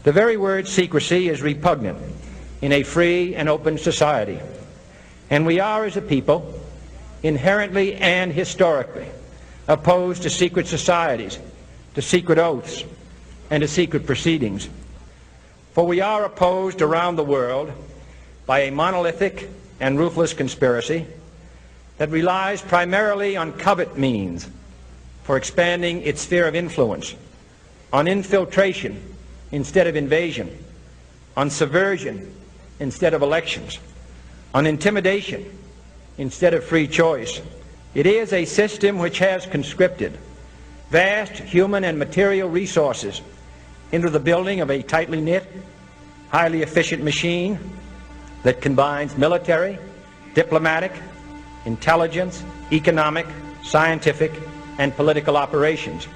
The very word secrecy is repugnant in a free and open society, and we are, as a people, inherently and historically opposed to secret societies, to secret oaths, and to secret proceedings. For we are opposed around the world by a monolithic and ruthless conspiracy that relies primarily on covert means for expanding its sphere of influence, on infiltration instead of invasion, on subversion instead of elections, on intimidation instead of free choice. It is a system which has conscripted vast human and material resources into the building of a tightly knit, highly efficient machine that combines military, diplomatic, intelligence, economic, scientific, and political operations.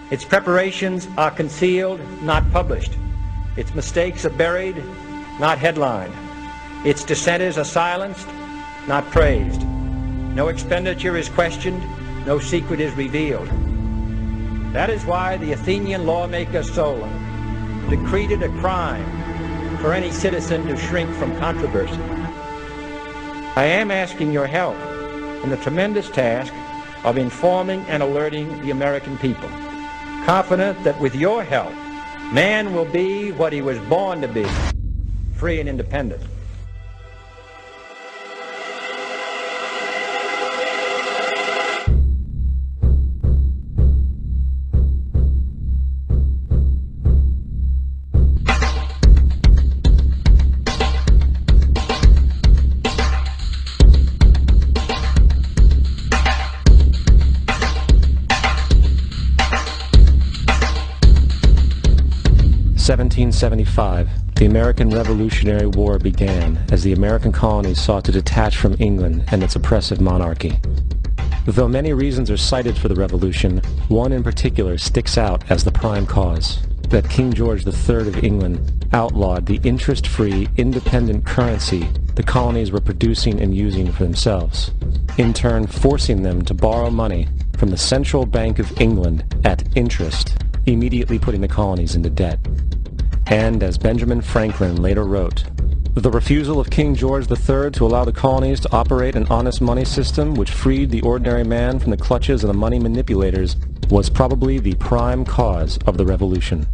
Its preparations are concealed, not published. Its mistakes are buried, not headlined. Its dissenters are silenced, not praised. No expenditure is questioned, no secret is revealed. That is why the Athenian lawmaker Solon decreed it a crime for any citizen to shrink from controversy. I am asking your help in the tremendous task of informing and alerting the American people, confident that with your help, man will be what he was born to be, free and independent. In 1775, the American Revolutionary War began as the American colonies sought to detach from England and its oppressive monarchy. Though many reasons are cited for the revolution, one in particular sticks out as the prime cause: that King George III of England outlawed the interest-free, independent currency the colonies were producing and using for themselves, in turn forcing them to borrow money from the Central Bank of England at interest, immediately putting the colonies into debt. And, as Benjamin Franklin later wrote, the refusal of King George III to allow the colonies to operate an honest money system which freed the ordinary man from the clutches of the money manipulators was probably the prime cause of the Revolution.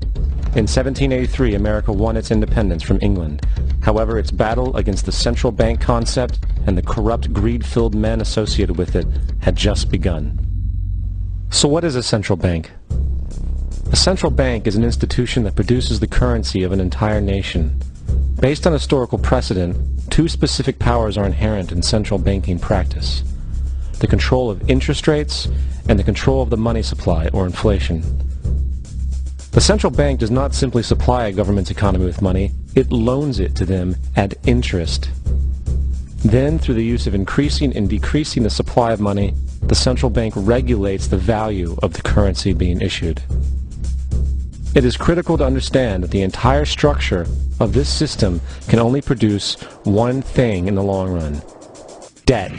In 1783, America won its independence from England. However, its battle against the central bank concept and the corrupt, greed-filled men associated with it had just begun. So what is a central bank? A central bank is an institution that produces the currency of an entire nation. Based on historical precedent, two specific powers are inherent in central banking practice: the control of interest rates and the control of the money supply, or inflation. The central bank does not simply supply a government's economy with money, it loans it to them at interest. Then, through the use of increasing and decreasing the supply of money, the central bank regulates the value of the currency being issued. It is critical to understand that the entire structure of this system can only produce one thing in the long run: debt.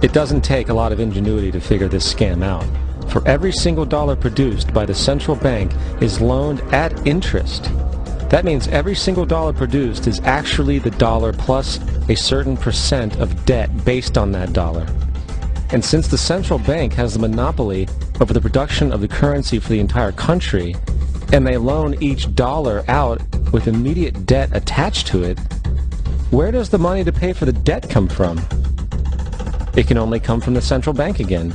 It doesn't take a lot of ingenuity to figure this scam out. For every single dollar produced by the central bank is loaned at interest. That means every single dollar produced is actually the dollar plus a certain percent of debt based on that dollar. And since the central bank has the monopoly over the production of the currency for the entire country, and they loan each dollar out with immediate debt attached to it, where does the money to pay for the debt come from? It can only come from the central bank again,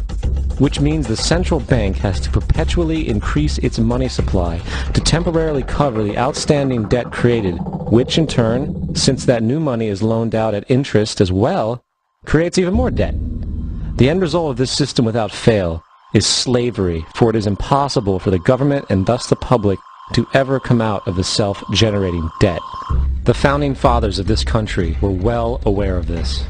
which means the central bank has to perpetually increase its money supply to temporarily cover the outstanding debt created, which in turn, since that new money is loaned out at interest as well, creates even more debt. The end result of this system without fail is slavery, for it is impossible for the government and thus the public to ever come out of the self-generating debt. The founding fathers of this country were well aware of this.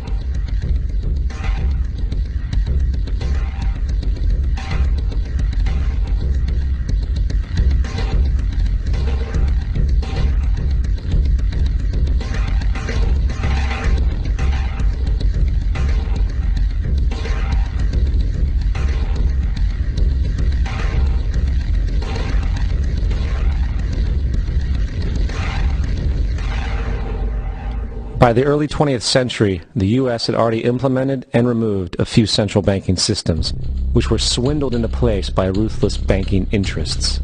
By the early 20th century, the U.S. had already implemented and removed a few central banking systems, which were swindled into place by ruthless banking interests.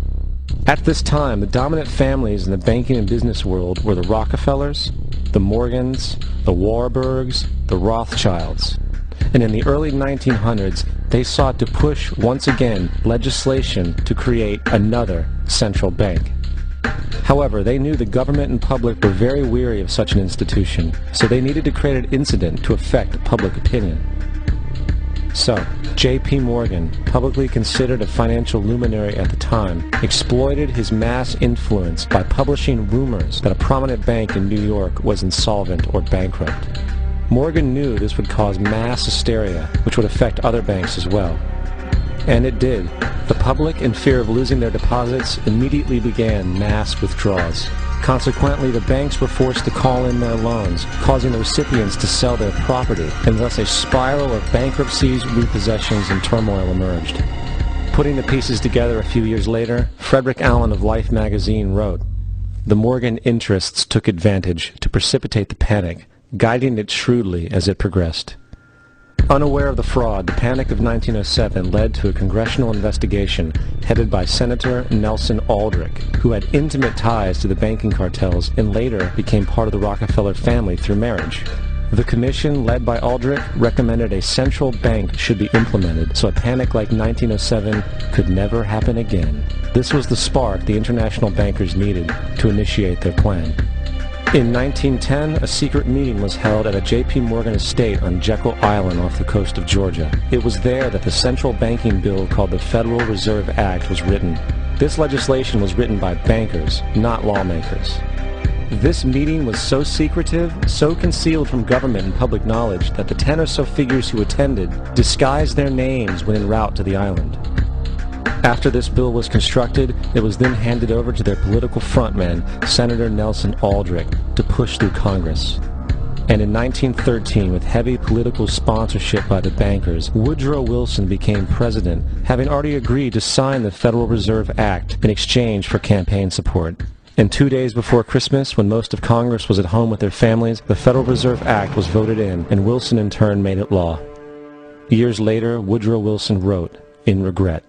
At this time, the dominant families in the banking and business world were the Rockefellers, the Morgans, the Warburgs, the Rothschilds. And in the early 1900s, they sought to push, once again, legislation to create another central bank. However, they knew the government and public were very weary of such an institution, so they needed to create an incident to affect public opinion. So, J.P. Morgan, publicly considered a financial luminary at the time, exploited his mass influence by publishing rumors that a prominent bank in New York was insolvent or bankrupt. Morgan knew this would cause mass hysteria, which would affect other banks as well. And it did. The public, in fear of losing their deposits, immediately began mass withdrawals. Consequently, the banks were forced to call in their loans, causing the recipients to sell their property, and thus a spiral of bankruptcies, repossessions, and turmoil emerged. Putting the pieces together a few years later, Frederick Allen of Life magazine wrote, "The Morgan interests took advantage to precipitate the panic, guiding it shrewdly as it progressed." Unaware of the fraud, the Panic of 1907 led to a congressional investigation headed by Senator Nelson Aldrich, who had intimate ties to the banking cartels and later became part of the Rockefeller family through marriage. The commission, led by Aldrich, recommended a central bank should be implemented so a panic like 1907 could never happen again. This was the spark the international bankers needed to initiate their plan. In 1910, a secret meeting was held at a J.P. Morgan estate on Jekyll Island off the coast of Georgia. It was there that the central banking bill called the Federal Reserve Act was written. This legislation was written by bankers, not lawmakers. This meeting was so secretive, so concealed from government and public knowledge that the 10 or so figures who attended disguised their names when en route to the island. After this bill was constructed, it was then handed over to their political frontman, Senator Nelson Aldrich, to push through Congress. And in 1913, with heavy political sponsorship by the bankers, Woodrow Wilson became president, having already agreed to sign the Federal Reserve Act in exchange for campaign support. And 2 days before Christmas, when most of Congress was at home with their families, the Federal Reserve Act was voted in, and Wilson in turn made it law. Years later, Woodrow Wilson wrote, in regret,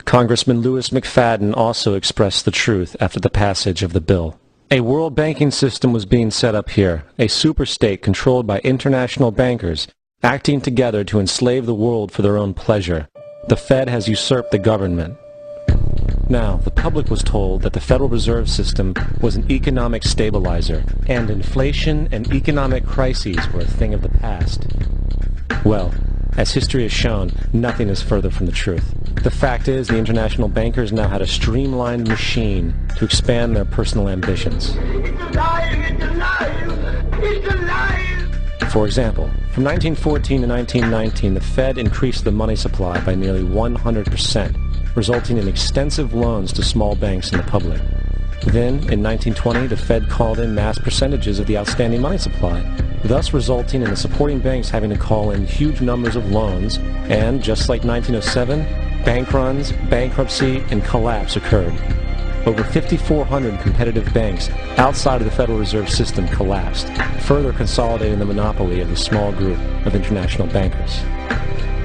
Congressman Louis McFadden also expressed the truth after the passage of the bill. A world banking system was being set up here, a superstate controlled by international bankers, acting together to enslave the world for their own pleasure. The Fed has usurped the government. Now, the public was told that the Federal Reserve System was an economic stabilizer, and inflation and economic crises were a thing of the past. Well, as history has shown, nothing is further from the truth. The fact is, the international bankers now had a streamlined machine to expand their personal ambitions. It's alive! It's alive! It's alive! For example, from 1914 to 1919, the Fed increased the money supply by nearly 100%, resulting in extensive loans to small banks and the public. Then, in 1920, the Fed called in mass percentages of the outstanding money supply, thus resulting in the supporting banks having to call in huge numbers of loans, and, just like 1907, bank runs, bankruptcy, and collapse occurred. Over 5,400 competitive banks outside of the Federal Reserve System collapsed, further consolidating the monopoly of a small group of international bankers.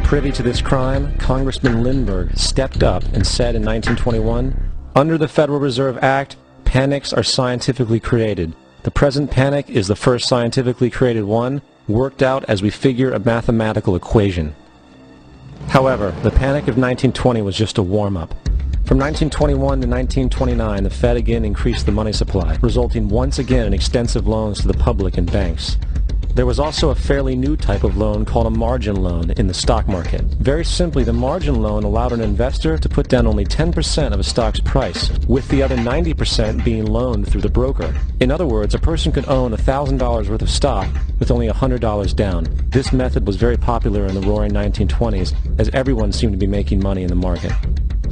Privy to this crime, Congressman Lindbergh stepped up and said in 1921, "Under the Federal Reserve Act, panics are scientifically created. The present panic is the first scientifically created one, worked out as we figure a mathematical equation." However, the panic of 1920 was just a warm-up. From 1921 to 1929, the Fed again increased the money supply, resulting once again in extensive loans to the public and banks. There was also a fairly new type of loan called a margin loan in the stock market. Very simply, the margin loan allowed an investor to put down only 10% of a stock's price, with the other 90% being loaned through the broker. In other words, a person could own $1,000 worth of stock with only $100 down. This method was very popular in the roaring 1920s, as everyone seemed to be making money in the market.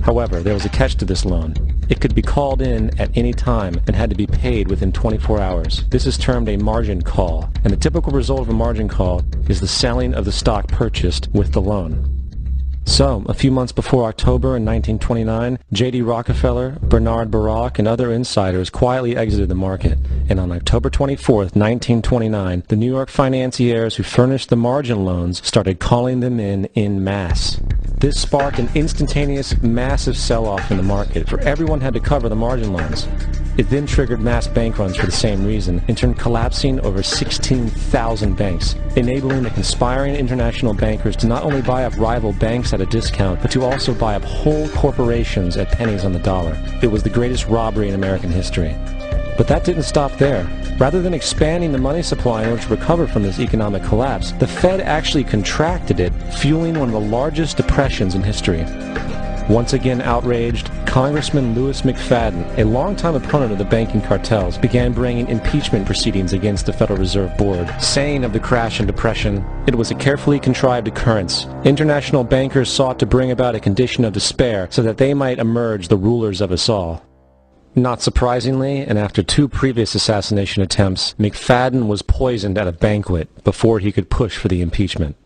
However, there was a catch to this loan. It could be called in at any time and had to be paid within 24 hours. This is termed a margin call, and the typical result of a margin call is the selling of the stock purchased with the loan. So, a few months before October in 1929, J.D. Rockefeller, Bernard Baruch, and other insiders quietly exited the market, and on October 24, 1929, the New York financiers who furnished the margin loans started calling them in masse. This sparked an instantaneous, massive sell-off in the market, for everyone had to cover the margin loans. It then triggered mass bank runs for the same reason, in turn collapsing over 16,000 banks, enabling the conspiring international bankers to not only buy up rival banks at a discount, but to also buy up whole corporations at pennies on the dollar. It was the greatest robbery in American history. But that didn't stop there. Rather than expanding the money supply in order to recover from this economic collapse, the Fed actually contracted it, fueling one of the largest depressions in history. Once again outraged, Congressman Louis McFadden, a longtime opponent of the banking cartels, began bringing impeachment proceedings against the Federal Reserve Board, saying of the crash and depression, it was a carefully contrived occurrence. International bankers sought to bring about a condition of despair so that they might emerge the rulers of us all. Not surprisingly, and after 2 previous assassination attempts, McFadden was poisoned at a banquet before he could push for the impeachment.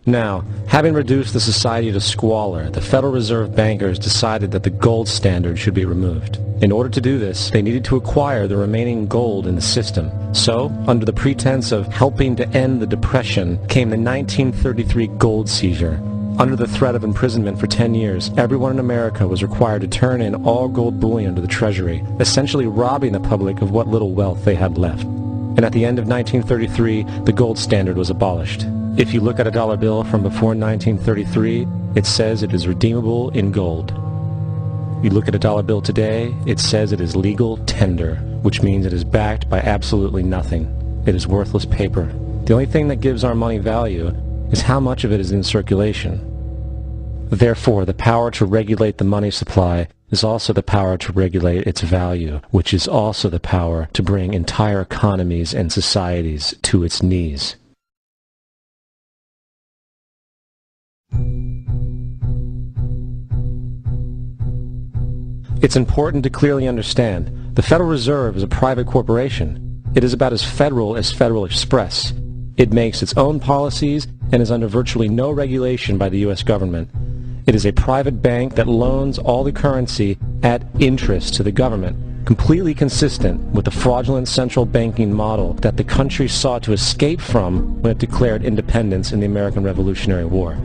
Now, having reduced the society to squalor, the Federal Reserve bankers decided that the gold standard should be removed. In order to do this, they needed to acquire the remaining gold in the system. So, under the pretense of helping to end the Depression, came the 1933 gold seizure. Under the threat of imprisonment for 10 years, everyone in America was required to turn in all gold bullion to the Treasury, essentially robbing the public of what little wealth they had left. And at the end of 1933, the gold standard was abolished. If you look at a dollar bill from before 1933, it says it is redeemable in gold. You look at a dollar bill today, it says it is legal tender, which means it is backed by absolutely nothing. It is worthless paper. The only thing that gives our money value is how much of it is in circulation. Therefore, the power to regulate the money supply is also the power to regulate its value, which is also the power to bring entire economies and societies to its knees. It's important to clearly understand, the Federal Reserve is a private corporation. It is about as Federal as Federal Express. It makes its own policies and is under virtually no regulation by the U.S. government. It is a private bank that loans all the currency at interest to the government, completely consistent with the fraudulent central banking model that the country sought to escape from when it declared independence in the American Revolutionary War.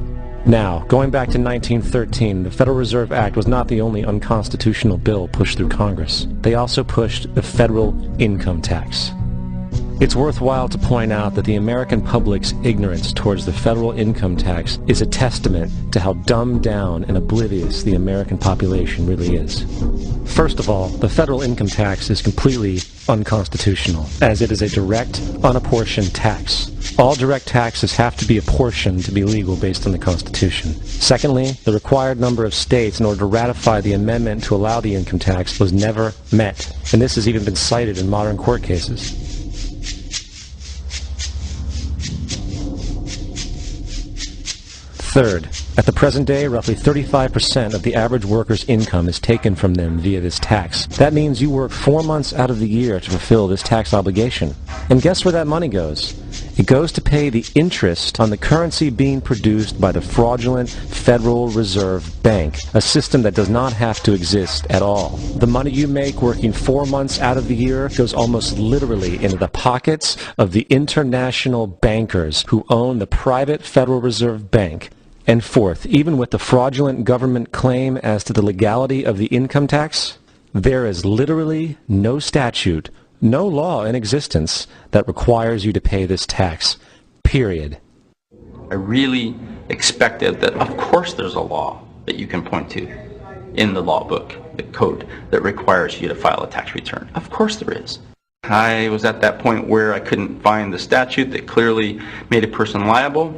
Now, going back to 1913, the Federal Reserve Act was not the only unconstitutional bill pushed through Congress. They also pushed the federal income tax. It's worthwhile to point out that the American public's ignorance towards the federal income tax is a testament to how dumbed down and oblivious the American population really is. First of all, the federal income tax is completely unconstitutional, as it is a direct, unapportioned tax. All direct taxes have to be apportioned to be legal based on the Constitution. Secondly, the required number of states in order to ratify the amendment to allow the income tax was never met, and this has even been cited in modern court cases. Third, at the present day, roughly 35% of the average worker's income is taken from them via this tax. That means you work 4 months out of the year to fulfill this tax obligation. And guess where that money goes? It goes to pay the interest on the currency being produced by the fraudulent Federal Reserve Bank, a system that does not have to exist at all. The money you make working 4 months out of the year goes almost literally into the pockets of the international bankers who own the private Federal Reserve Bank. And fourth, even with the fraudulent government claim as to the legality of the income tax, there is literally no statute, no law in existence that requires you to pay this tax, period. I really expected that, of course there's a law that you can point to in the law book, the code, that requires you to file a tax return. Of course there is. I was at that point where I couldn't find the statute that clearly made a person liable,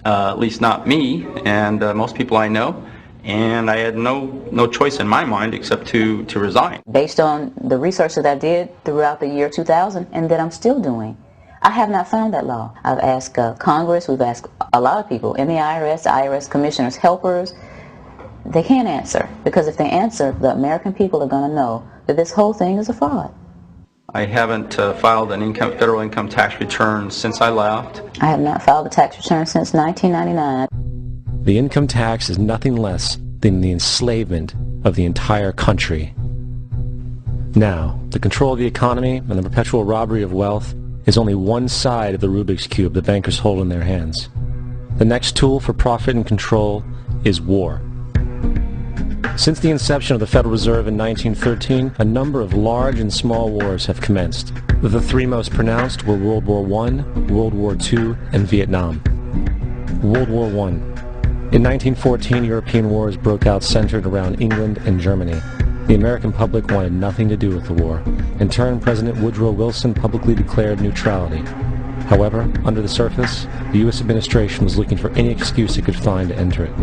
at least not me and most people I know, and I had no choice in my mind except to resign. Based on the research that I did throughout the year 2000 and that I'm still doing, I have not found that law. I've asked Congress, we've asked a lot of people in the IRS commissioners, helpers. They can't answer, because if they answer, the American people are going to know that this whole thing is a fraud. I haven't filed an federal income tax return since I left. I have not filed a tax return since 1999. The income tax is nothing less than the enslavement of the entire country. Now, the control of the economy and the perpetual robbery of wealth is only one side of the Rubik's Cube the bankers hold in their hands. The next tool for profit and control is war. Since the inception of the Federal Reserve in 1913, a number of large and small wars have commenced. The three most pronounced were World War I, World War II, and Vietnam. World War I. In 1914, European wars broke out centered around England and Germany. The American public wanted nothing to do with the war. In turn, President Woodrow Wilson publicly declared neutrality. However, under the surface, the U.S. administration was looking for any excuse it could find to enter it.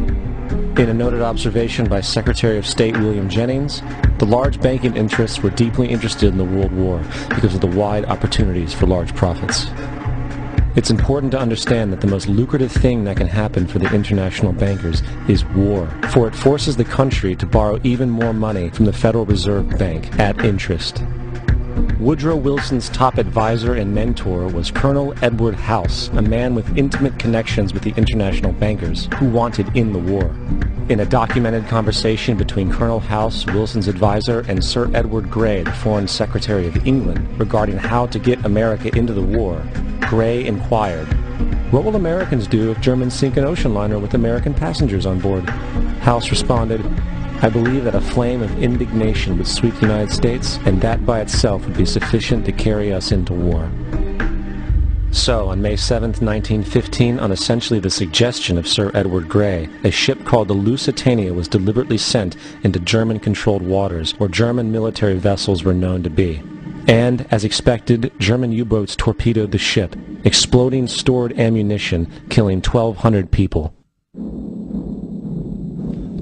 In a noted observation by Secretary of State William Jennings, the large banking interests were deeply interested in the World War because of the wide opportunities for large profits. It's important to understand that the most lucrative thing that can happen for the international bankers is war, for it forces the country to borrow even more money from the Federal Reserve Bank at interest. Woodrow Wilson's top advisor and mentor was Colonel Edward House, a man with intimate connections with the international bankers who wanted in the war. In a documented conversation between Colonel House, Wilson's advisor, and Sir Edward Grey, the Foreign Secretary of England, regarding how to get America into the war, Grey inquired, "What will Americans do if Germans sink an ocean liner with American passengers on board?" House responded, "I believe that a flame of indignation would sweep the United States, and that by itself would be sufficient to carry us into war." So, on May 7, 1915, on essentially the suggestion of Sir Edward Grey, a ship called the Lusitania was deliberately sent into German-controlled waters where German military vessels were known to be. And, as expected, German U-boats torpedoed the ship, exploding stored ammunition, killing 1,200 people.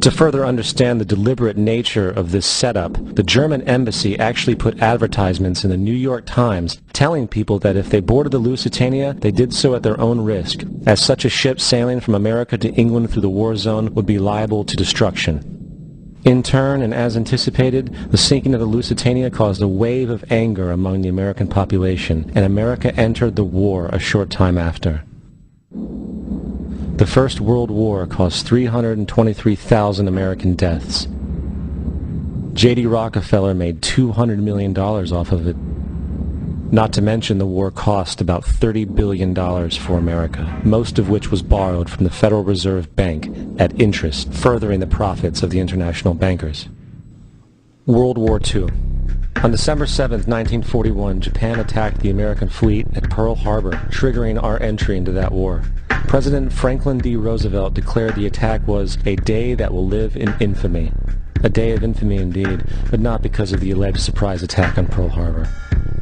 To further understand the deliberate nature of this setup, the German embassy actually put advertisements in the New York Times telling people that if they boarded the Lusitania, they did so at their own risk, as such a ship sailing from America to England through the war zone would be liable to destruction. In turn, and as anticipated, the sinking of the Lusitania caused a wave of anger among the American population, and America entered the war a short time after. The First World War caused 323,000 American deaths. J.D. Rockefeller made $200 million off of it. Not to mention the war cost about $30 billion for America, most of which was borrowed from the Federal Reserve Bank at interest, furthering the profits of the international bankers. World War II. On December 7, 1941, Japan attacked the American fleet at Pearl Harbor, triggering our entry into that war. President Franklin D. Roosevelt declared the attack was a day that will live in infamy. A day of infamy indeed, but not because of the alleged surprise attack on Pearl Harbor.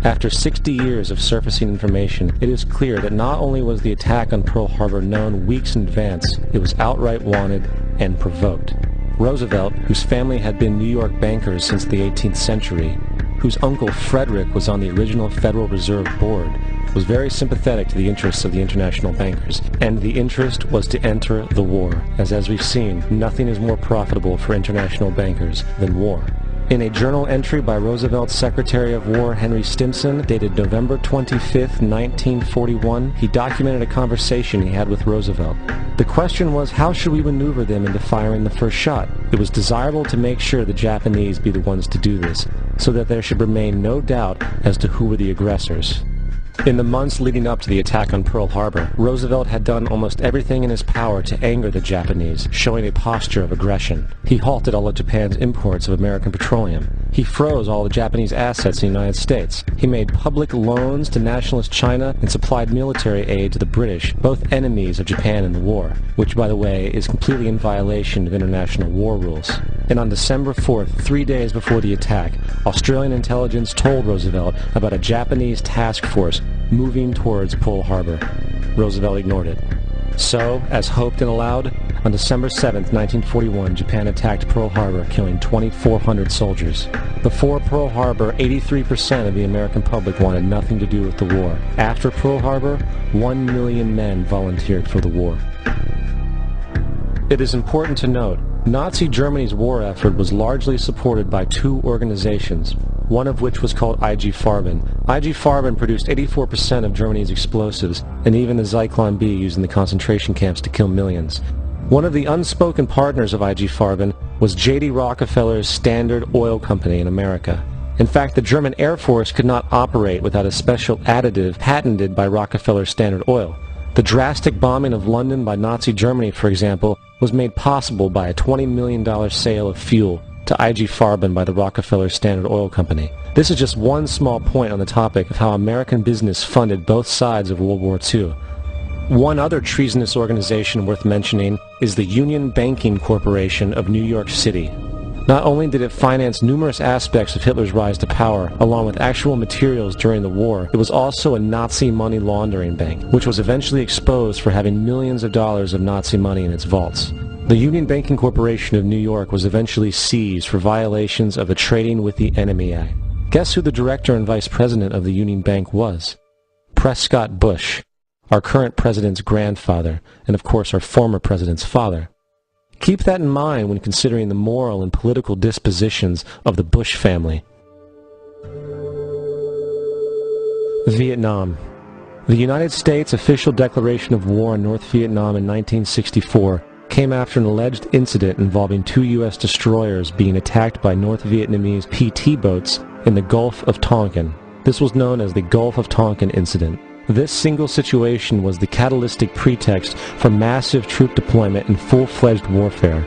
After 60 years of surfacing information, it is clear that not only was the attack on Pearl Harbor known weeks in advance, it was outright wanted and provoked. Roosevelt, whose family had been New York bankers since the 18th century, whose uncle Frederick was on the original Federal Reserve Board, was very sympathetic to the interests of the international bankers, and the interest was to enter the war, as we've seen, nothing is more profitable for international bankers than war. In a journal entry by Roosevelt's Secretary of War Henry Stimson, dated November 25, 1941, he documented a conversation he had with Roosevelt. The question was, how should we maneuver them into firing the first shot? It was desirable to make sure the Japanese be the ones to do this, so that there should remain no doubt as to who were the aggressors. In the months leading up to the attack on Pearl Harbor, Roosevelt had done almost everything in his power to anger the Japanese, showing a posture of aggression. He halted all of Japan's imports of American petroleum. He froze all the Japanese assets in the United States. He made public loans to nationalist China and supplied military aid to the British, both enemies of Japan in the war, which, by the way, is completely in violation of international war rules. And on December 4th, 3 days before the attack, Australian intelligence told Roosevelt about a Japanese task force moving towards Pearl Harbor. Roosevelt ignored it. So, as hoped and allowed, on December 7th, 1941, Japan attacked Pearl Harbor, killing 2,400 soldiers. Before Pearl Harbor, 83% of the American public wanted nothing to do with the war. After Pearl Harbor, 1 million men volunteered for the war. It is important to note, Nazi Germany's war effort was largely supported by two organizations, one of which was called IG Farben. IG Farben produced 84% of Germany's explosives, and even the Zyklon B used in the concentration camps to kill millions. One of the unspoken partners of IG Farben was J.D. Rockefeller's Standard Oil Company in America. In fact, the German Air Force could not operate without a special additive patented by Rockefeller's Standard Oil. The drastic bombing of London by Nazi Germany, for example, was made possible by a $20 million sale of fuel to IG Farben by the Rockefeller Standard Oil Company. This is just one small point on the topic of how American business funded both sides of World War II. One other treasonous organization worth mentioning is the Union Banking Corporation of New York City. Not only did it finance numerous aspects of Hitler's rise to power, along with actual materials during the war, it was also a Nazi money laundering bank, which was eventually exposed for having millions of dollars of Nazi money in its vaults. The Union Banking Corporation of New York was eventually seized for violations of the Trading with the Enemy Act. Guess who the director and vice president of the Union Bank was? Prescott Bush, our current president's grandfather, and of course our former president's father. Keep that in mind when considering the moral and political dispositions of the Bush family. Vietnam. The United States' official declaration of war on North Vietnam in 1964 came after an alleged incident involving two U.S. destroyers being attacked by North Vietnamese PT boats in the Gulf of Tonkin. This was known as the Gulf of Tonkin Incident. This single situation was the catalytic pretext for massive troop deployment and full-fledged warfare.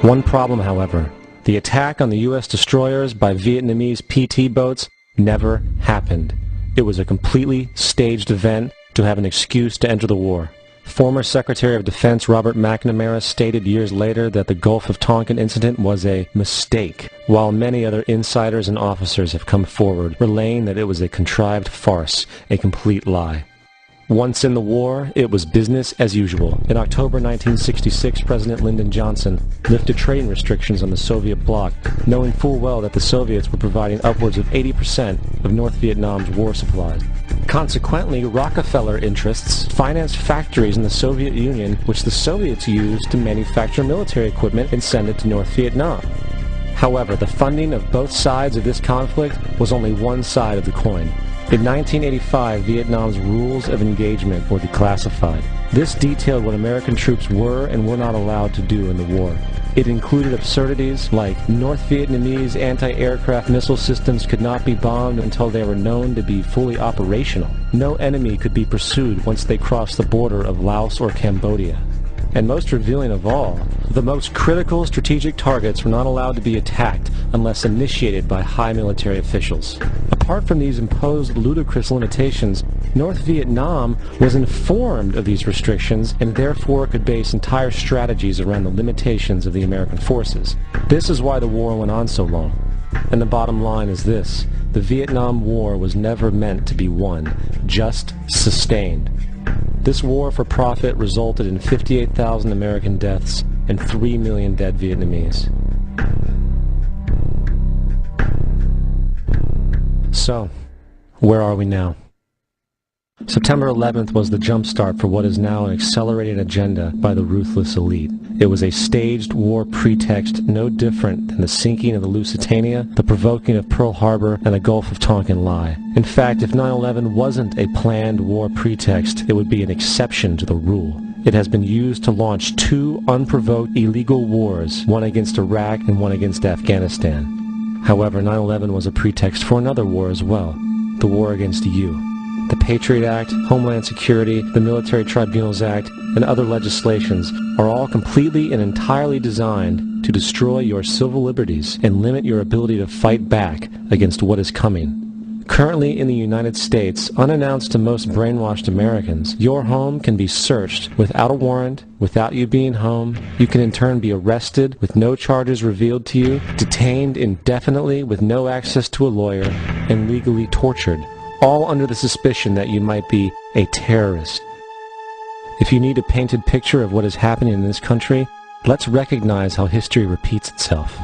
One problem, however, the attack on the U.S. destroyers by Vietnamese PT boats never happened. It was a completely staged event to have an excuse to enter the war. Former Secretary of Defense Robert McNamara stated years later that the Gulf of Tonkin incident was a mistake, while many other insiders and officers have come forward, relaying that it was a contrived farce, a complete lie. Once in the war, it was business as usual. In October 1966, President Lyndon Johnson lifted trading restrictions on the Soviet bloc, knowing full well that the Soviets were providing upwards of 80% of North Vietnam's war supplies. Consequently, Rockefeller interests financed factories in the Soviet Union, which the Soviets used to manufacture military equipment and send it to North Vietnam. However, the funding of both sides of this conflict was only one side of the coin. In 1985, Vietnam's rules of engagement were declassified. This detailed what American troops were and were not allowed to do in the war. It included absurdities like North Vietnamese anti-aircraft missile systems could not be bombed until they were known to be fully operational. No enemy could be pursued once they crossed the border of Laos or Cambodia. And most revealing of all, the most critical strategic targets were not allowed to be attacked unless initiated by high military officials. Apart from these imposed ludicrous limitations, North Vietnam was informed of these restrictions and therefore could base entire strategies around the limitations of the American forces. This is why the war went on so long. And the bottom line is this: the Vietnam War was never meant to be won, just sustained. This war for profit resulted in 58,000 American deaths and 3 million dead Vietnamese. So, where are we now? September 11th was the jumpstart for what is now an accelerated agenda by the ruthless elite. It was a staged war pretext no different than the sinking of the Lusitania, the provoking of Pearl Harbor, and the Gulf of Tonkin lie. In fact, if 9/11 wasn't a planned war pretext, it would be an exception to the rule. It has been used to launch two unprovoked illegal wars, one against Iraq and one against Afghanistan. However, 9/11 was a pretext for another war as well, the war against you. The Patriot Act, Homeland Security, the Military Tribunals Act, and other legislations are all completely and entirely designed to destroy your civil liberties and limit your ability to fight back against what is coming. Currently in the United States, unannounced to most brainwashed Americans, your home can be searched without a warrant, without you being home. You can in turn be arrested with no charges revealed to you, detained indefinitely with no access to a lawyer, and legally tortured, all under the suspicion that you might be a terrorist. If you need a painted picture of what is happening in this country, let's recognize how history repeats itself.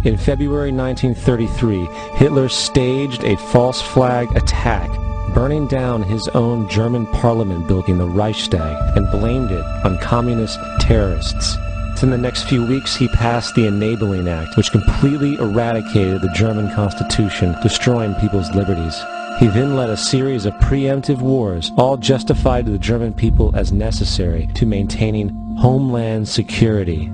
In February 1933, Hitler staged a false flag attack, burning down his own German parliament building, the Reichstag, and blamed it on communist terrorists. In the next few weeks, he passed the Enabling Act, which completely eradicated the German Constitution, destroying people's liberties. He then led a series of preemptive wars, all justified to the German people as necessary to maintaining homeland security.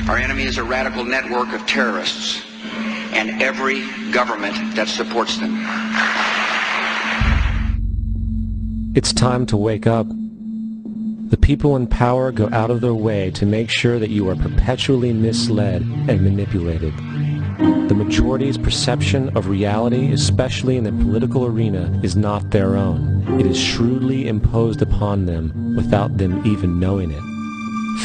Our enemy is a radical network of terrorists and every government that supports them. It's time to wake up. The people in power go out of their way to make sure that you are perpetually misled and manipulated. The majority's perception of reality, especially in the political arena, is not their own. It is shrewdly imposed upon them without them even knowing it.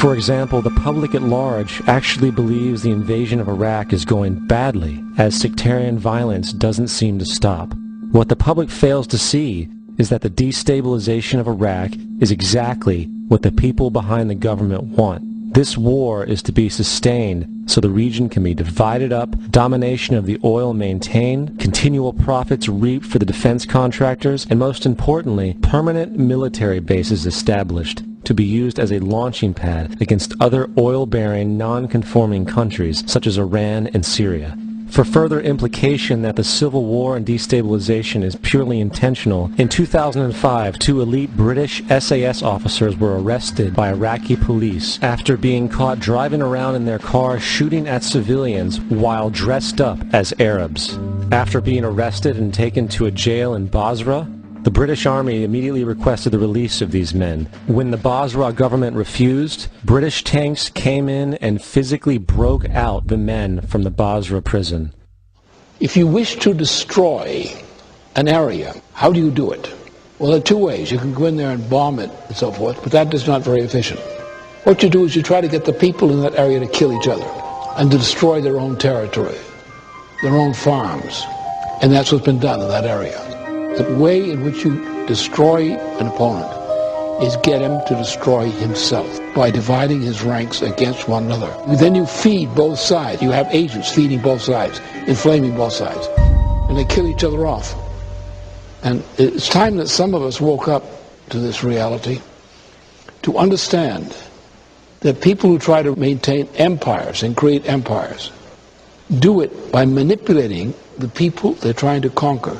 For example, the public at large actually believes the invasion of Iraq is going badly, as sectarian violence doesn't seem to stop. What the public fails to see is that the destabilization of Iraq is exactly what the people behind the government want. This war is to be sustained so the region can be divided up, domination of the oil maintained, continual profits reaped for the defense contractors, and most importantly, permanent military bases established to be used as a launching pad against other oil-bearing, non-conforming countries such as Iran and Syria. For further implication that the civil war and destabilization is purely intentional, in 2005, 2 elite British SAS officers were arrested by Iraqi police after being caught driving around in their car shooting at civilians while dressed up as Arabs. After being arrested and taken to a jail in Basra, the British Army immediately requested the release of these men. When the Basra government refused, British tanks came in and physically broke out the men from the Basra prison. If you wish to destroy an area, how do you do it? Well, there are 2 ways. You can go in there and bomb it and so forth, but that is not very efficient. What you do is you try to get the people in that area to kill each other and to destroy their own territory, their own farms, and that's what's been done in that area. The way in which you destroy an opponent is get him to destroy himself by dividing his ranks against one another. Then you feed both sides. You have agents feeding both sides, inflaming both sides, and they kill each other off. And it's time that some of us woke up to this reality, to understand that people who try to maintain empires and create empires do it by manipulating the people they're trying to conquer.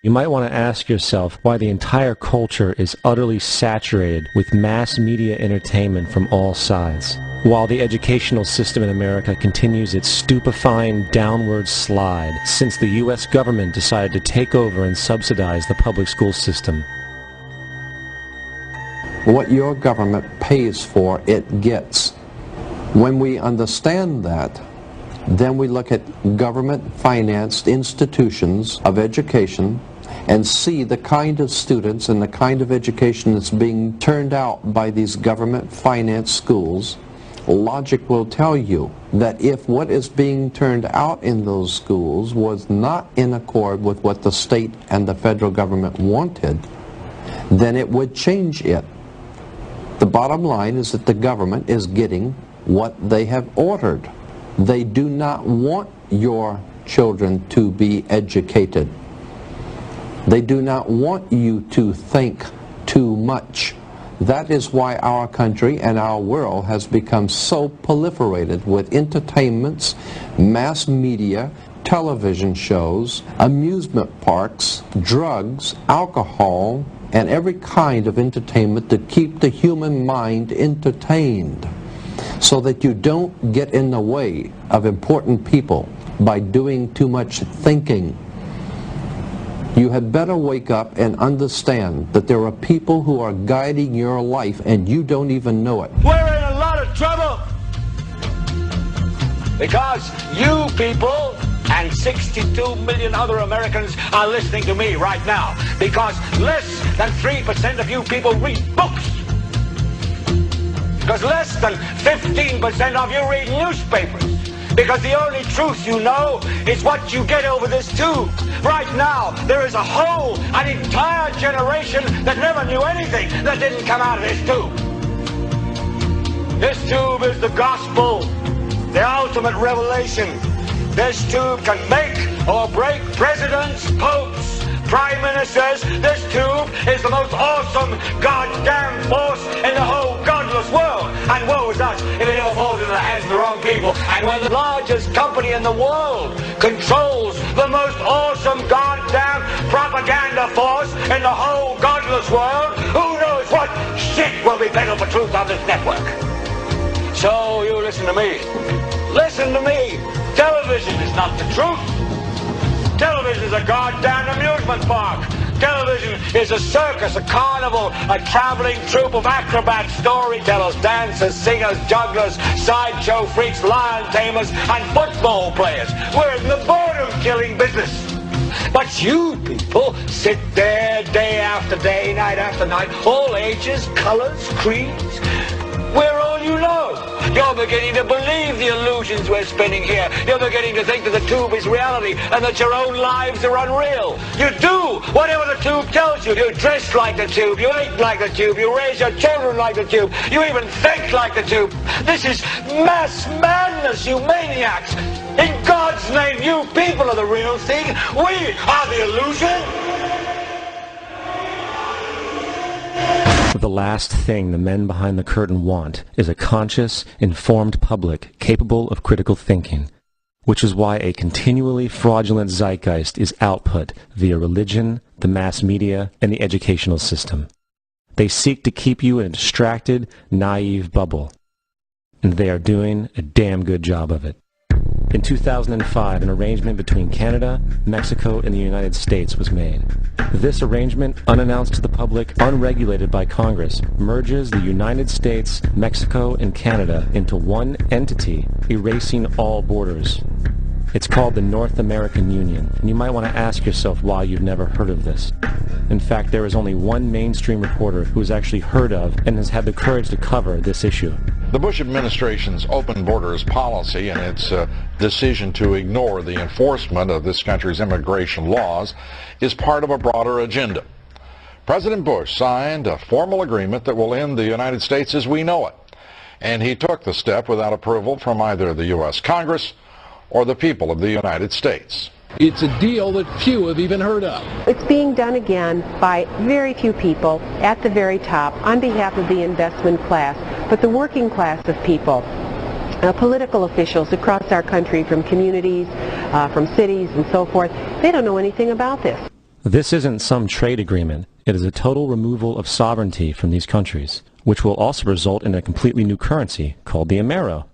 You might want to ask yourself why the entire culture is utterly saturated with mass media entertainment from all sides, while the educational system in America continues its stupefying downward slide since the U.S. government decided to take over and subsidize the public school system. What your government pays for, it gets. When we understand that, then we look at government-financed institutions of education and see the kind of students and the kind of education that's being turned out by these government-financed schools. Logic will tell you that if what is being turned out in those schools was not in accord with what the state and the federal government wanted, then it would change it. The bottom line is that the government is getting what they have ordered. They do not want your children to be educated. They do not want you to think too much. That is why our country and our world has become so proliferated with entertainments, mass media, television shows, amusement parks, drugs, alcohol, and every kind of entertainment to keep the human mind entertained, so that you don't get in the way of important people by doing too much thinking. You had better wake up and understand that there are people who are guiding your life and you don't even know it. We're in a lot of trouble because you people and 62 million other Americans are listening to me right now, because less than 3% of you people read books, because less than 15% of you read newspapers, because the only truth you know is what you get over this tube. Right now, there is an entire generation that never knew anything that didn't come out of this tube. This tube is the gospel, the ultimate revelation. This tube can make or break presidents, popes, prime ministers. This tube is the most awesome goddamn force in the whole godless world. And woe is us if it all falls into the hands of the wrong people. And when the largest company in the world controls the most awesome goddamn propaganda force in the whole godless world, who knows what shit will be peddled for truth on this network. So you listen to me. Listen to me. Television is not the truth. Television is a goddamn amusement park. Television is a circus, a carnival, a traveling troupe of acrobats, storytellers, dancers, singers, jugglers, sideshow freaks, lion tamers, and football players. We're in the boredom-killing business. But you people sit there day after day, night after night, all ages, colors, creeds. We're all you know. You're beginning to believe the illusions we're spinning here. You're beginning to think that the tube is reality and that your own lives are unreal. You do whatever the tube tells you. You dress like the tube. You eat like the tube. You raise your children like the tube. You even think like the tube. This is mass madness, you maniacs. In God's name, you people are the real thing. We are the illusion. The last thing the men behind the curtain want is a conscious, informed public capable of critical thinking, which is why a continually fraudulent zeitgeist is output via religion, the mass media, and the educational system. They seek to keep you in a distracted, naive bubble, and they are doing a damn good job of it. In 2005, an arrangement between Canada, Mexico, and the United States was made. This arrangement, unannounced to the public, unregulated by Congress, merges the United States, Mexico, and Canada into one entity, erasing all borders. It's called the North American Union, and you might want to ask yourself why you've never heard of this. In fact, there is only one mainstream reporter who has actually heard of and has had the courage to cover this issue. The Bush administration's open borders policy and its decision to ignore the enforcement of this country's immigration laws is part of a broader agenda. President Bush signed a formal agreement that will end the United States as we know it, and he took the step without approval from either the U.S. Congress or the people of the United States. It's a deal that few have even heard of. It's being done again by very few people at the very top on behalf of the investment class, but the working class of people, political officials across our country, from communities, from cities and so forth, they don't know anything about this. This isn't some trade agreement. It is a total removal of sovereignty from these countries, which will also result in a completely new currency called the Amero.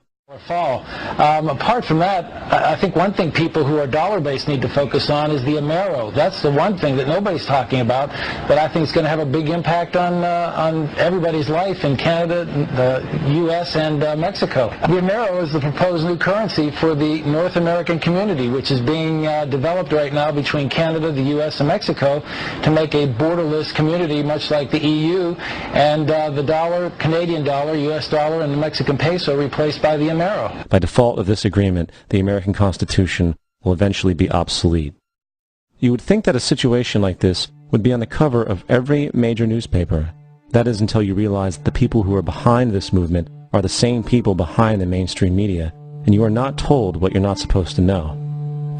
Fall. Apart from that, I think one thing people who are dollar-based need to focus on is the Amero. That's the one thing that nobody's talking about, but I think is going to have a big impact on everybody's life in Canada, the U.S., and Mexico. The Amero is the proposed new currency for the North American community, which is being developed right now between Canada, the U.S., and Mexico to make a borderless community, much like the EU, and the dollar, Canadian dollar, U.S. dollar, and the Mexican peso replaced by the Amero. By default of this agreement, the American Constitution will eventually be obsolete. You would think that a situation like this would be on the cover of every major newspaper. That is until you realize that the people who are behind this movement are the same people behind the mainstream media, and you are not told what you're not supposed to know.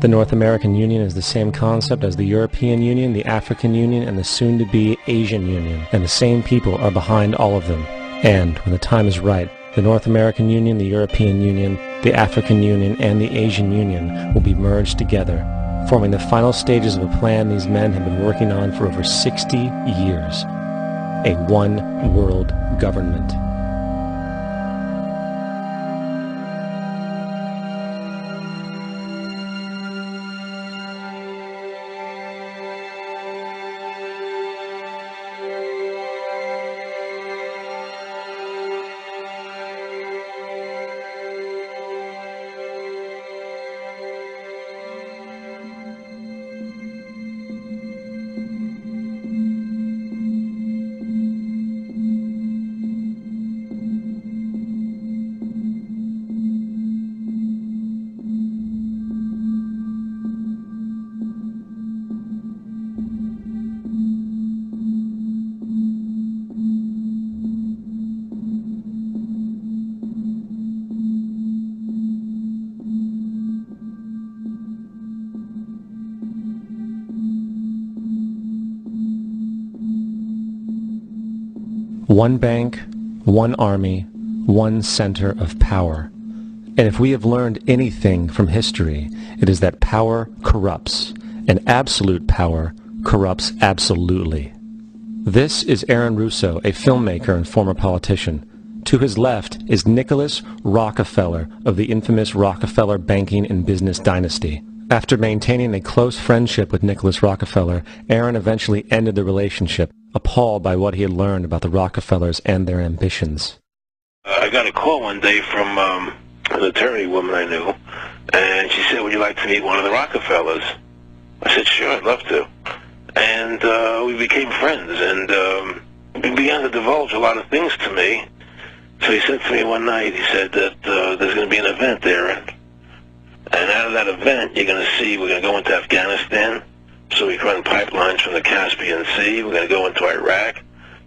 The North American Union is the same concept as the European Union, the African Union, and the soon-to-be Asian Union, and the same people are behind all of them. And, when the time is right, the North American Union, the European Union, the African Union, and the Asian Union will be merged together, forming the final stages of a plan these men have been working on for over 60 years. A one-world government. One bank, one army, one center of power. And if we have learned anything from history, it is that power corrupts, and absolute power corrupts absolutely. This is Aaron Russo, a filmmaker and former politician. To his left is Nicholas Rockefeller of the infamous Rockefeller banking and business dynasty. After maintaining a close friendship with Nicholas Rockefeller, Aaron eventually ended the relationship, appalled by what he had learned about the Rockefellers and their ambitions. I got a call one day from an attorney woman I knew, and she said, would you like to meet one of the Rockefellers? I said, sure, I'd love to. And we became friends, and he began to divulge a lot of things to me. So he said to me one night, he said that there's going to be an event there, and out of that event, you're going to see, we're going to go into Afghanistan, so we can run pipelines from the Caspian Sea. We're going to go into Iraq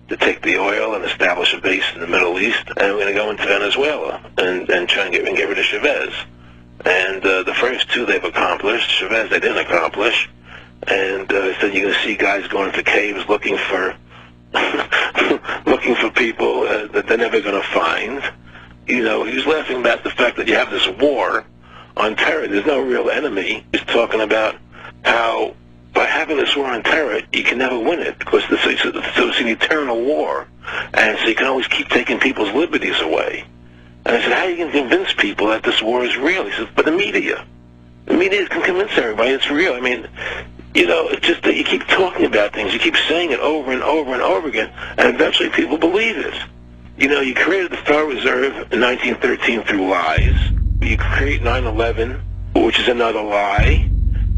to take the oil and establish a base in the Middle East, and we're going to go into Venezuela and try and get rid of Chavez. And the first two they've accomplished. Chavez they didn't accomplish. And he said you're going to see guys going into caves looking for looking for people that they're never going to find. You know, he was laughing about the fact that you have this war on terror. There's no real enemy. He's talking about how by having this war on terror, you can never win it because it's an eternal war. And so you can always keep taking people's liberties away. And I said, how are you going to convince people that this war is real? He said, but the media can convince everybody it's real. I mean, you know, it's just that you keep talking about things. You keep saying it over and over and over again, and eventually people believe it. You know, you created the Federal Reserve in 1913 through lies. You create 9/11, which is another lie.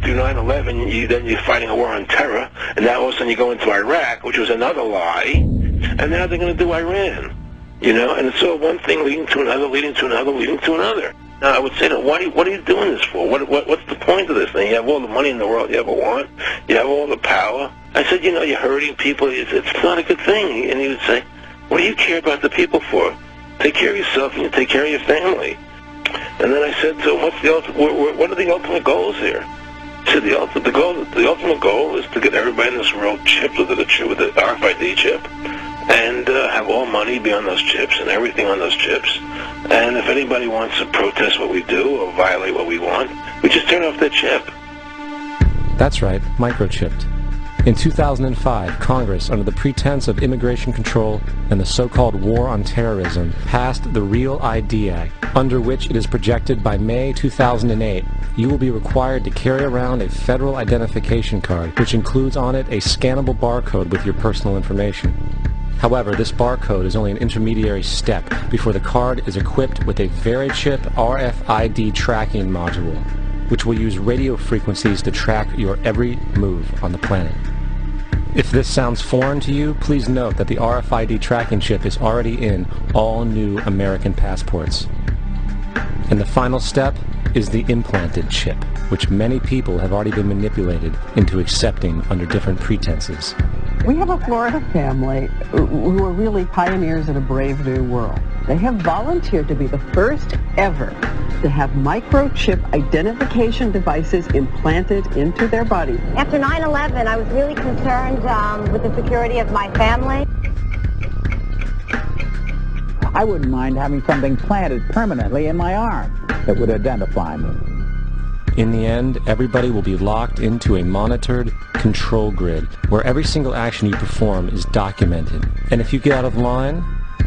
Through 9/11, then you're fighting a war on terror, and now all of a sudden you go into Iraq, which was another lie, and now they're going to do Iran. You know, and it's all one thing leading to another, leading to another, leading to another. Now, I would say that, what are you doing this for? What's the point of this thing? You have all the money in the world you ever want. You have all the power. I said, you know, you're hurting people. It's not a good thing. And he would say, what do you care about the people for? Take care of yourself and you take care of your family. And then I said to him, what are the ultimate goals here? He said, the ultimate goal is to get everybody in this world chipped with the RFID chip, and have all money be on those chips and everything on those chips. And if anybody wants to protest what we do or violate what we want, we just turn off their chip. That's right, microchipped. In 2005, Congress, under the pretense of immigration control and the so-called war on terrorism, passed the REAL ID Act, under which it is projected by May 2008, you will be required to carry around a federal identification card, which includes on it a scannable barcode with your personal information. However, this barcode is only an intermediary step before the card is equipped with a VeriChip RFID tracking module, which will use radio frequencies to track your every move on the planet. If this sounds foreign to you, please note that the RFID tracking chip is already in all new American passports. And the final step is the implanted chip, which many people have already been manipulated into accepting under different pretenses. We have a Florida family who are really pioneers in a brave new world. They have volunteered to be the first ever to have microchip identification devices implanted into their body. After 9/11, I was really concerned with the security of my family. I wouldn't mind having something planted permanently in my arm that would identify me. In the end, everybody will be locked into a monitored control grid where every single action you perform is documented. And if you get out of line,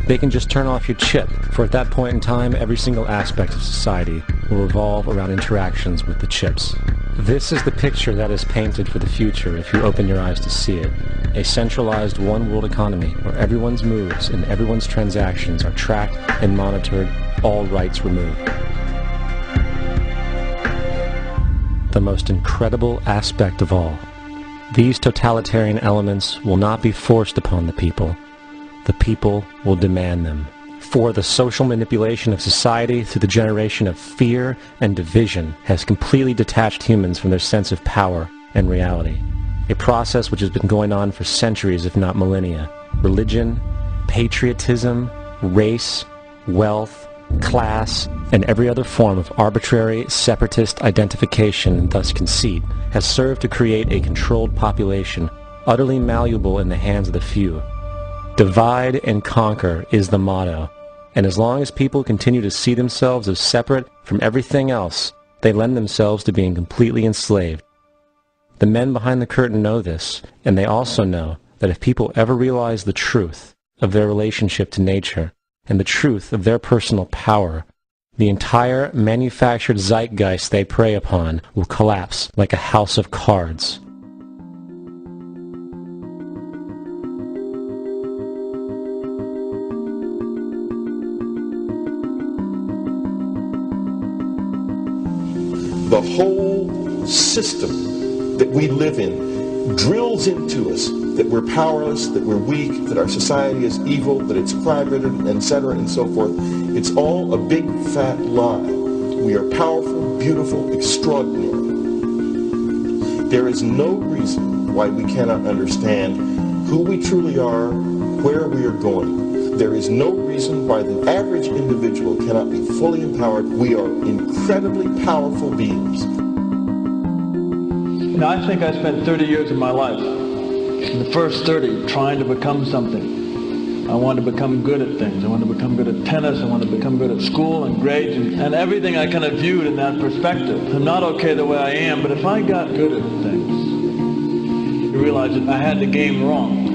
they can just turn off your chip, for at that point in time, every single aspect of society will revolve around interactions with the chips. This is the picture that is painted for the future if you open your eyes to see it. A centralized one-world economy where everyone's moves and everyone's transactions are tracked and monitored, all rights removed. The most incredible aspect of all. These totalitarian elements will not be forced upon the people. The people will demand them. For the social manipulation of society through the generation of fear and division has completely detached humans from their sense of power and reality. A process which has been going on for centuries, if not millennia. Religion, patriotism, race, wealth, class, and every other form of arbitrary, separatist identification, and thus conceit, has served to create a controlled population, utterly malleable in the hands of the few. Divide and conquer is the motto, and as long as people continue to see themselves as separate from everything else, they lend themselves to being completely enslaved. The men behind the curtain know this, and they also know that if people ever realize the truth of their relationship to nature, and the truth of their personal power, the entire manufactured zeitgeist they prey upon will collapse like a house of cards. The whole system that we live in drills into us that we're powerless, that we're weak, that our society is evil, that it's crime-ridden, etc., and so forth. It's all a big fat lie. We are powerful, beautiful, extraordinary. There is no reason why we cannot understand who we truly are, where we are going. There is no reason why the average individual cannot be fully empowered. We are incredibly powerful beings. You know, I think I spent 30 years of my life, in the first 30, trying to become something. I wanted to become good at things. I wanted to become good at tennis. I wanted to become good at school and grades and everything I kind of viewed in that perspective. I'm not okay the way I am, but if I got good at things, you realize that I had the game wrong.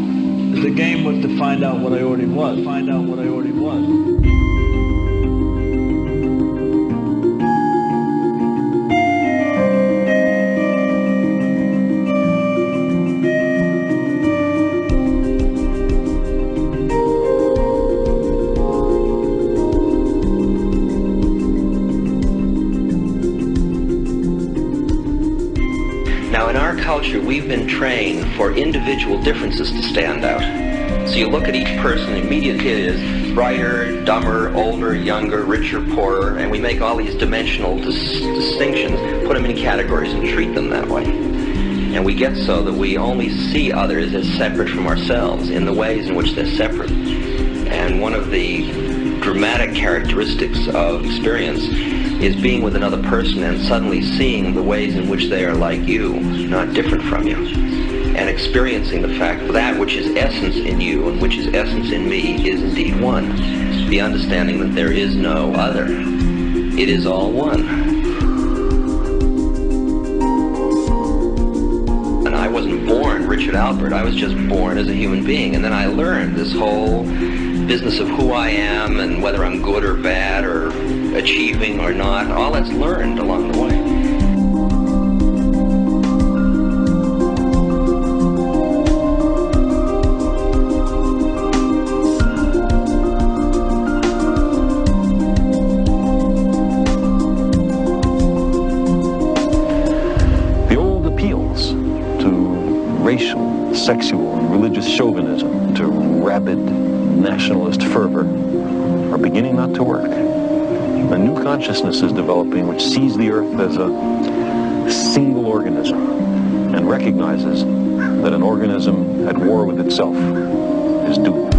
The game was to find out what I already was. Find out what I already was. We've been trained for individual differences to stand out. So you look at each person, immediately it is brighter, dumber, older, younger, richer, poorer, and we make all these dimensional distinctions, put them in categories and treat them that way. And we get so that we only see others as separate from ourselves in the ways in which they're separate. And one of the dramatic characteristics of experience is being with another person and suddenly seeing the ways in which they are like you, not different from you, and experiencing the fact that that which is essence in you and which is essence in me is indeed one. The understanding that there is no other. It is all one. And I wasn't born Richard Alpert, I was just born as a human being, and then I learned this whole business of who I am and whether I'm good or bad or achieving or not. All that's learned along the way. The old appeals to racial, sexual, and religious chauvinism, to rabid nationalist fervor, are beginning not to work. A new consciousness is developing which sees the earth as a single organism and recognizes that an organism at war with itself is doomed.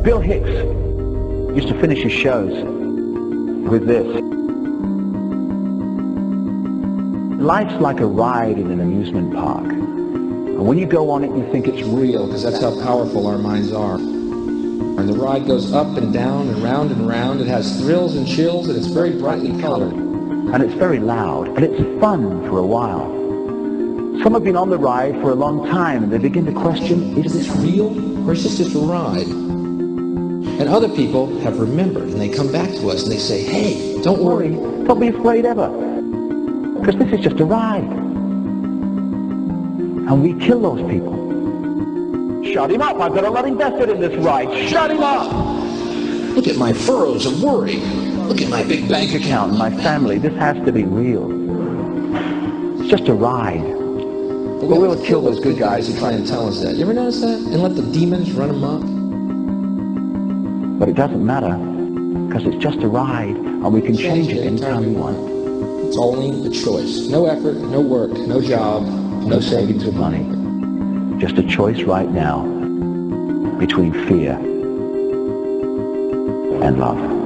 Bill Hicks used to finish his shows with this. Life's like a ride in an amusement park. And when you go on it, you think it's real, because that's how powerful our minds are. And the ride goes up and down and round and round. It has thrills and chills, and it's very brightly colored. And it's very loud, and it's fun for a while. Some have been on the ride for a long time, and they begin to question, is this real, or is this just a ride? And other people have remembered, and they come back to us, and they say, hey, don't worry, don't be afraid ever, because this is just a ride. And we kill those people. Shut him up, I've got a lot invested in this ride. Shut him up! Look at my furrows of worry. Look at my big bank account and my family. This has to be real. It's just a ride. But we'll kill those good guys who try and tell us that. You ever notice that? And let the demons run amok? But it doesn't matter, because it's just a ride, and we can change it anytime we want. It's only a choice. No effort, no work, no job, no savings of money. Just a choice right now between fear and love.